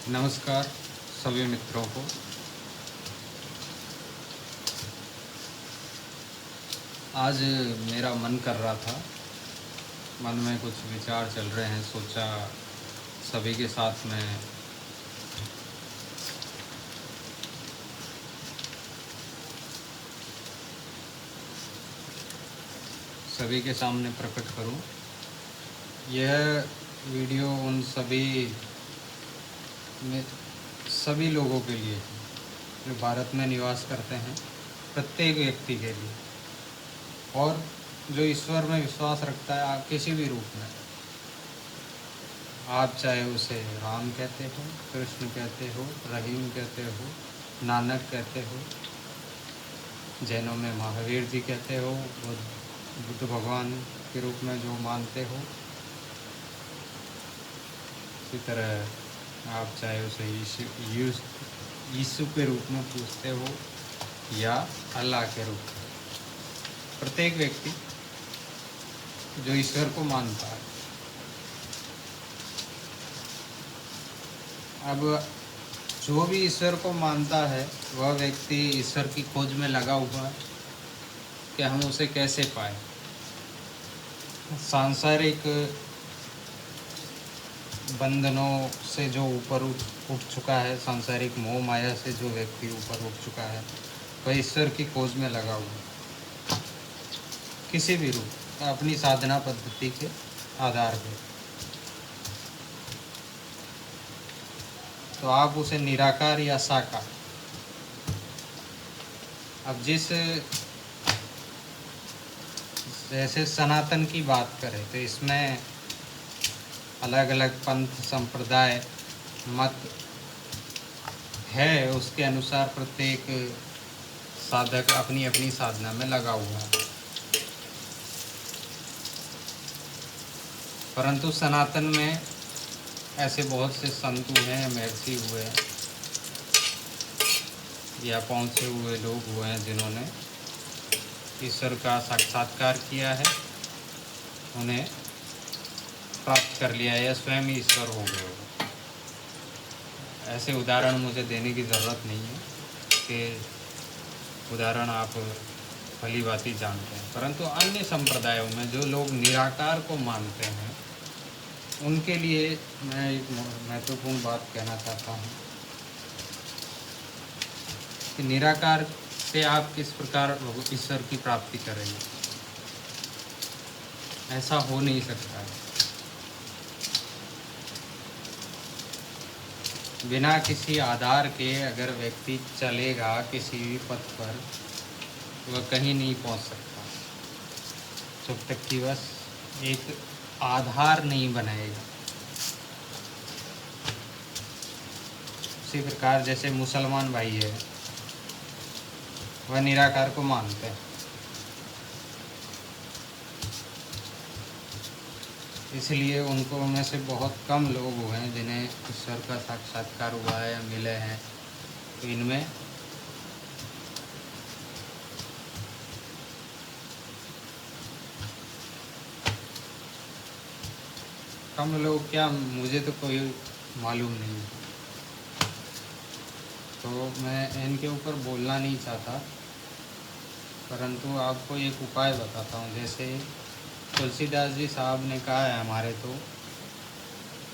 नमस्कार सभी मित्रों को। आज मेरा मन कर रहा था, मन में कुछ विचार चल रहे हैं, सोचा सभी के साथ में सभी के सामने प्रकट करूं। यह वीडियो उन सभी लोगों के लिए जो भारत में निवास करते हैं, प्रत्येक व्यक्ति के लिए, और जो ईश्वर में विश्वास रखता है किसी भी रूप में। आप चाहे उसे राम कहते हो, कृष्ण कहते हो, रहीम कहते हो, नानक कहते हो, जैनों में महावीर जी कहते हो, बुद्ध भगवान के रूप में जो मानते हो, इसी तरह आप चाहे उसे यीशु के रूप में पूछते हो या अल्लाह के रूप में। प्रत्येक व्यक्ति जो ईश्वर को मानता है, अब जो भी ईश्वर को मानता है वह व्यक्ति ईश्वर की खोज में लगा हुआ है कि हम उसे कैसे पाए। सांसारिक बंधनों से जो ऊपर उठ चुका है, सांसारिक मोह माया से जो व्यक्ति ऊपर उठ चुका है, वह ईश्वर की खोज में लगा हुआ है, किसी भी रूप अपनी साधना पद्धति के आधार पर। तो आप उसे निराकार या साकार, अब जैसे सनातन की बात करें तो इसमें अलग अलग पंथ, संप्रदाय, मत है, उसके अनुसार प्रत्येक साधक अपनी अपनी साधना में लगा हुआ है। परंतु सनातन में ऐसे बहुत से संत हुए हैं, महर्षि हुए हैं या पहुँचे हुए लोग हुए हैं जिन्होंने ईश्वर का साक्षात्कार किया है, उन्हें प्राप्त कर लिया है या स्वयं ईश्वर हो गए हो। ऐसे उदाहरण मुझे देने की ज़रूरत नहीं है कि उदाहरण आप भली भांति जानते हैं। परंतु अन्य संप्रदायों में जो लोग निराकार को मानते हैं, उनके लिए मैं एक महत्वपूर्ण बात कहना चाहता हूँ कि निराकार से आप किस प्रकार ईश्वर की प्राप्ति करेंगे। ऐसा हो नहीं सकता है। बिना किसी आधार के अगर व्यक्ति चलेगा किसी भी पथ पर, वह कहीं नहीं पहुंच सकता जब तक कि बस एक आधार नहीं बनाएगा। उसी प्रकार जैसे मुसलमान भाई है, वह निराकार को मानते हैं, इसलिए उनको में से बहुत कम लोग हुए हैं जिन्हें ईश्वर का साक्षात्कार हुआ है या मिले हैं। तो इनमें कम लोग क्या, मुझे तो कोई मालूम नहीं, तो मैं इनके ऊपर बोलना नहीं चाहता। परंतु आपको एक उपाय बताता हूँ। जैसे तुलसीदास जी साहब ने कहा है हमारे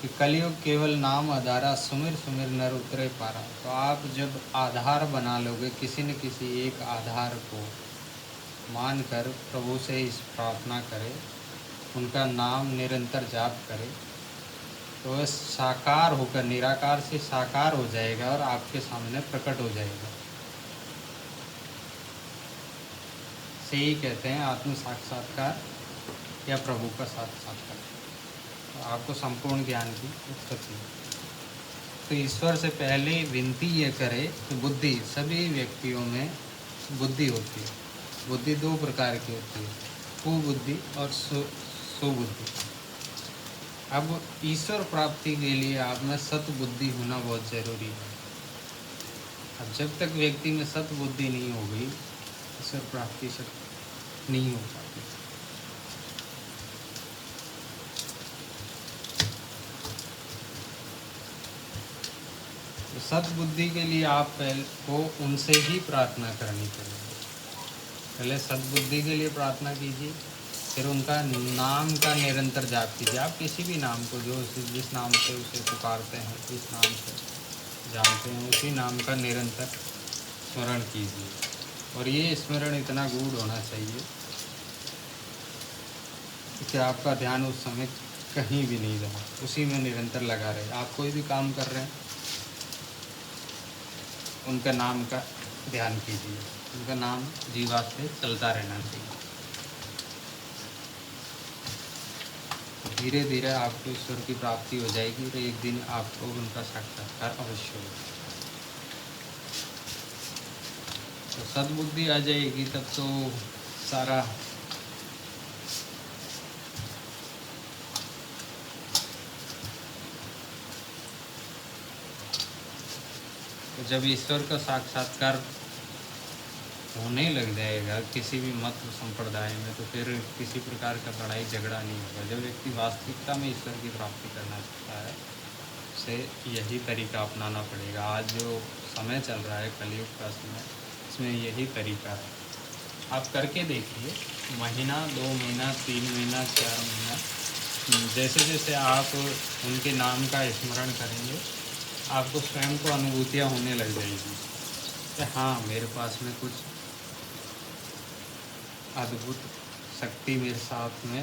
कि कलयुग केवल नाम आधारा, सुमिर सुमिर नर उतरे पारा। तो आप जब आधार बना लोगे, किसी न किसी एक आधार को मानकर प्रभु से इस प्रार्थना करें, उनका नाम निरंतर जाप करें, तो वह साकार होकर निराकार से साकार हो जाएगा और आपके सामने प्रकट हो जाएगा। से ही कहते हैं आत्म साक्षात्कार या प्रभु का साक्षात्कार। तो आपको संपूर्ण ज्ञान की उत्पत्ति। तो ईश्वर से पहले विनती ये करे कि बुद्धि, सभी व्यक्तियों में बुद्धि होती है। बुद्धि दो प्रकार की होती है, कुबुद्धि और सुबुद्धि। अब ईश्वर प्राप्ति के लिए आप में सतबुद्धि होना बहुत जरूरी है। अब जब तक व्यक्ति में सतबुद्धि नहीं होगी, ईश्वर प्राप्ति नहीं हो पाती। तो सद्बुद्धि के लिए आप पहले को उनसे ही प्रार्थना करनी पड़ेगी। पहले सद्बुद्धि के लिए प्रार्थना कीजिए, फिर उनका नाम का निरंतर जाप कीजिए। आप किसी भी नाम को जो जिस नाम से उसे पुकारते हैं, जिस नाम से जानते हैं, उसी नाम का निरंतर स्मरण कीजिए। और ये स्मरण इतना गूढ़ होना चाहिए कि आपका ध्यान उस समय कहीं भी नहीं रहा, उसी में निरंतर लगा रहे। आप कोई भी काम कर रहे हैं, उनका नाम का ध्यान कीजिए, उनका नाम जीवात से चलता रहना चाहिए। धीरे धीरे आपको ईश्वर की प्राप्ति हो जाएगी और एक दिन आपको उनका साक्षात्कार अवश्य होगा। तो सद्बुद्धि आ जाएगी तब तो सारा तो जब ईश्वर का साक्षात्कार होने लग जाएगा किसी भी मत संप्रदाय में, तो फिर किसी प्रकार का लड़ाई झगड़ा नहीं होगा। जब व्यक्ति वास्तविकता में ईश्वर की प्राप्ति करना चाहता है, उसे यही तरीका अपनाना पड़ेगा। आज जो समय चल रहा है, कलयुग का समय, इसमें यही तरीका है। आप करके देखिए, महीना, 2 महीना, 3 महीना, 4 महीना, जैसे जैसे आप उनके नाम का स्मरण करेंगे, आपको स्वयं को अनुभूतियाँ होने लग जाएगी कि हाँ, मेरे पास में कुछ अद्भुत शक्ति मेरे साथ में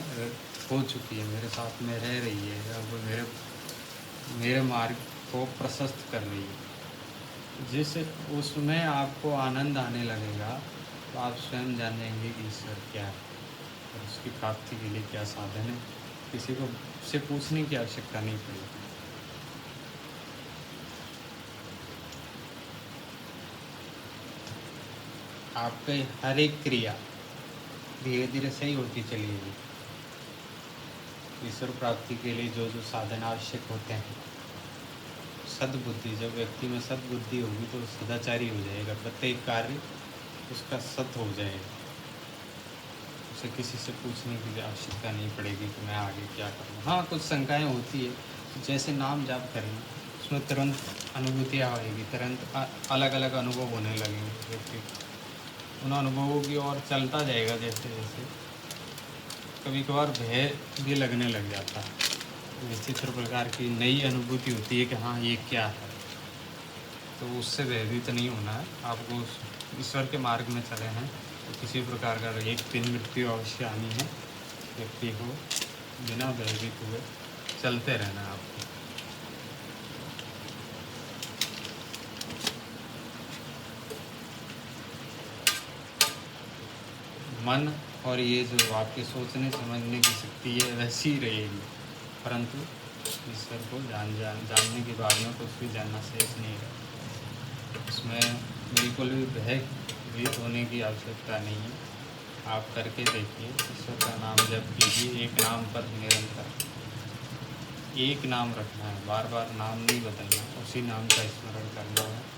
हो चुकी है, मेरे साथ में रह रही है, अब मेरे मार्ग को प्रशस्त कर रही है। जिस उसमें आपको आनंद आने लगेगा, तो आप स्वयं जानेंगे कि ईश्वर क्या है और उसकी प्राप्ति के लिए क्या साधन है। किसी को से पूछने की आवश्यकता नहीं पड़ेगी। आपके हर एक क्रिया धीरे धीरे सही होती चलेगी। ईश्वर प्राप्ति के लिए जो जो साधन आवश्यक होते हैं, सद्बुद्धि, जब व्यक्ति में सद्बुद्धि होगी तो सदाचारी हो जाएगा। प्रत्येक कार्य उसका सत हो जाएगा। उसे किसी से पूछने की आवश्यकता नहीं पड़ेगी कि मैं आगे क्या करूँ। हाँ, कुछ शंकाएँ होती है, जैसे नाम जाप करेंगे उसमें तुरंत अनुभूतियाँ आएगी, तुरंत अलग अलग अनुभव होने लगेंगे व्यक्ति को। उन अनुभवों की ओर चलता जाएगा। जैसे जैसे कभी कभार भय भी लगने लग जाता है, विचित्र प्रकार की नई अनुभूति होती है कि हाँ, ये क्या है। तो उससे भयभीत नहीं होना है। आपको ईश्वर के मार्ग में चले हैं तो किसी प्रकार का एक दिन मृत्यु अवश्य आनी है। व्यक्ति को बिना भयभीत हुए चलते रहना है आपको। मन और ये जो आपके सोचने समझने की शक्ति है वैसी रहेगी, परंतु ईश्वर को जानने के बाद में कुछ भी जानना शेष नहीं है। इसमें बिल्कुल भी भयभीत होने की आवश्यकता नहीं है। आप करके देखिए, ईश्वर का नाम जप कीजिए, एक नाम पर निरंतर एक नाम रखना है, बार बार नाम नहीं बदलना, उसी नाम का स्मरण करना है।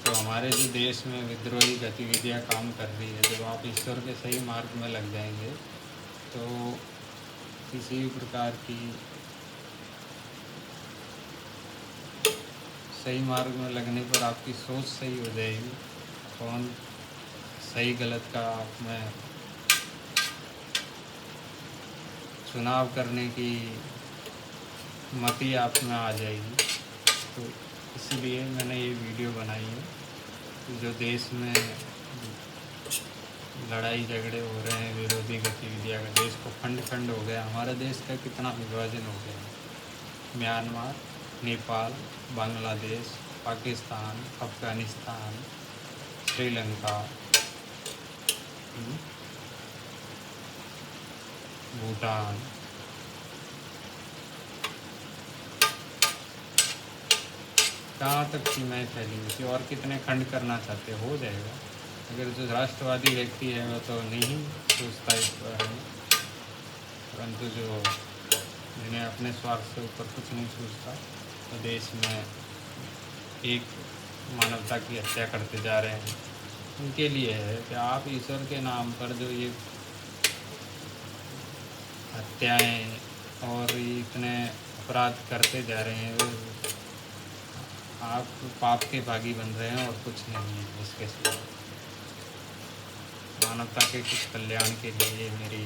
तो हमारे जो देश में विद्रोही गतिविधियाँ काम कर रही है, जब आप ईश्वर के सही मार्ग में लग जाएंगे तो किसी भी प्रकार की सही मार्ग में लगने पर आपकी सोच सही हो जाएगी। कौन सही गलत का आप में चुनाव करने की मति आप में आ जाएगी। तो इसलिए मैंने ये वीडियो बनाई है कि जो देश में लड़ाई झगड़े हो रहे हैं, विरोधी गतिविधियाँ, देश को खंड खंड हो गया। हमारा देश का कितना विभाजन हो गया है। म्यांमार, नेपाल, बांग्लादेश, पाकिस्तान, अफ़गानिस्तान, श्रीलंका, भूटान, कहाँ तक सीमाएँ फैली हुई थी और कितने खंड करना चाहते हो जाएगा। अगर जो राष्ट्रवादी व्यक्ति है वो तो नहीं सोचता इस बारे में, परंतु जो जिन्हें अपने स्वार्थ से ऊपर कुछ नहीं सोचता, तो देश में एक मानवता की हत्या करते जा रहे हैं। उनके लिए है कि आप ईश्वर के नाम पर जो ये हत्याएँ, और ये इतने अपराध करते जा रहे हैं, आप पाप के भागी बन रहे हैं और कुछ नहीं है इसके सिवा। मानवता के कुछ कल्याण के लिए मेरी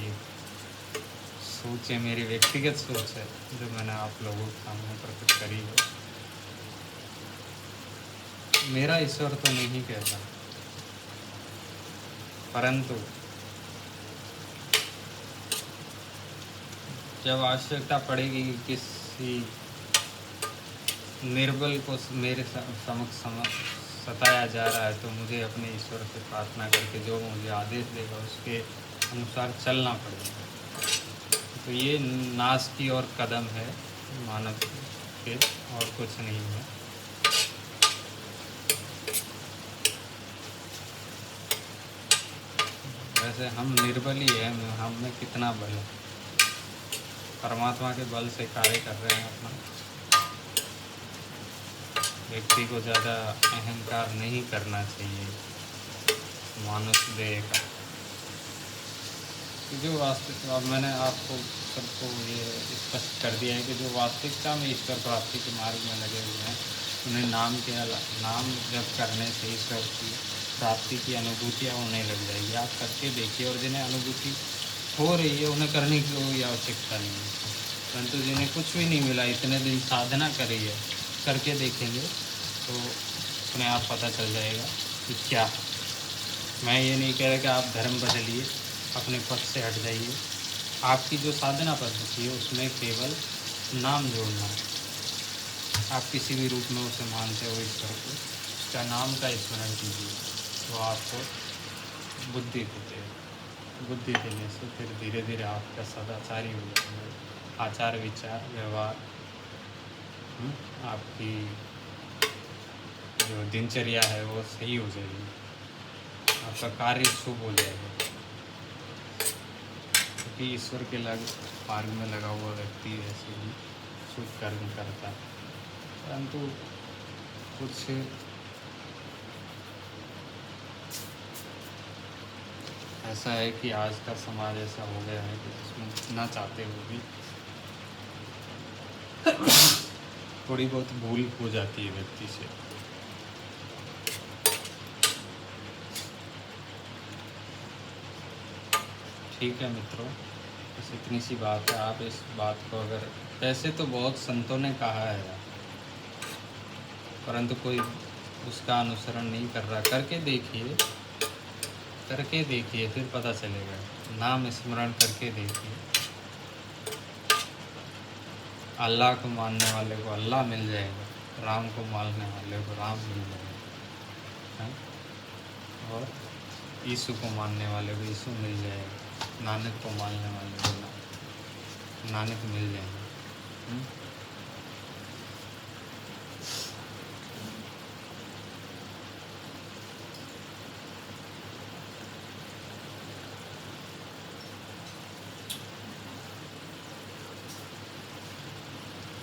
सोच है, मेरी व्यक्तिगत सोच है, जो मैंने आप लोगों के सामने प्रकट करी है। मेरा ईश्वर तो नहीं कहता, परंतु जब आवश्यकता पड़ेगी किसी निर्बल को मेरे समक्ष सताया जा रहा है, तो मुझे अपने ईश्वर से प्रार्थना करके जो मुझे आदेश देगा उसके अनुसार चलना पड़ेगा। तो ये नाश की ओर कदम है मानव के, और कुछ नहीं है। वैसे हम निर्बल ही हैं, हम में कितना बल है, परमात्मा के बल से कार्य कर रहे हैं अपना। व्यक्ति को ज़्यादा अहंकार नहीं करना चाहिए मानुष देह का। जो वास्तविक, अब मैंने आपको सबको ये स्पष्ट कर दिया है कि जो वास्तविकता में ईश्वर प्राप्ति के मार्ग में लगे हुए हैं, उन्हें नाम जप करने से ईश्वर की प्राप्ति की अनुभूतियाँ होने लग जाएगी। आप करके देखिए, और जिन्हें अनुभूति हो रही है उन्हें करने की कोई आवश्यकता नहीं है। परंतु जिन्हें कुछ भी नहीं मिला, इतने दिन साधना करी है, करके देखेंगे तो अपने आप पता चल जाएगा कि क्या। मैं ये नहीं कह रहा कि आप धर्म बदलिए, अपने पद से हट जाइए। आपकी जो साधना पद्धति है उसमें केवल नाम जोड़ना है। आप किसी भी रूप में उसे मानते हो ईश्वर को, उसका नाम का स्मरण कीजिए, तो आपको बुद्धि देते हैं। बुद्धि देने से फिर धीरे धीरे आपका सदाचारी हो जाएगा, आचार विचार व्यवहार, आपकी जो दिनचर्या है वो सही हो जाएगी, आपका कार्य शुभ हो जाएगा। क्योंकि ईश्वर के मार्ग में लगा हुआ व्यक्ति ऐसे ही शुभ कर्म करता है। परंतु कुछ ऐसा है कि आज का समाज ऐसा हो गया है कि जिसमें ना चाहते हुए भी थोड़ी बहुत भूल हो जाती है व्यक्ति से। ठीक है मित्रों, बस इतनी सी बात है। आप इस बात को अगर, वैसे तो बहुत संतों ने कहा है, परंतु कोई उसका अनुसरण नहीं कर रहा। करके देखिए फिर पता चलेगा। नाम स्मरण करके देखिए, अल्लाह को मानने वाले को अल्लाह मिल जाएगा, राम को मानने वाले को राम मिल जाएगा, और यीशु को मानने वाले को यीशु मिल जाएगा, नानक को मानने वाले को नानक मिल जाएगा।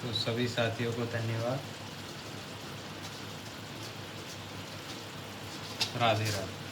तो सभी साथियों को धन्यवाद। राधे राधे।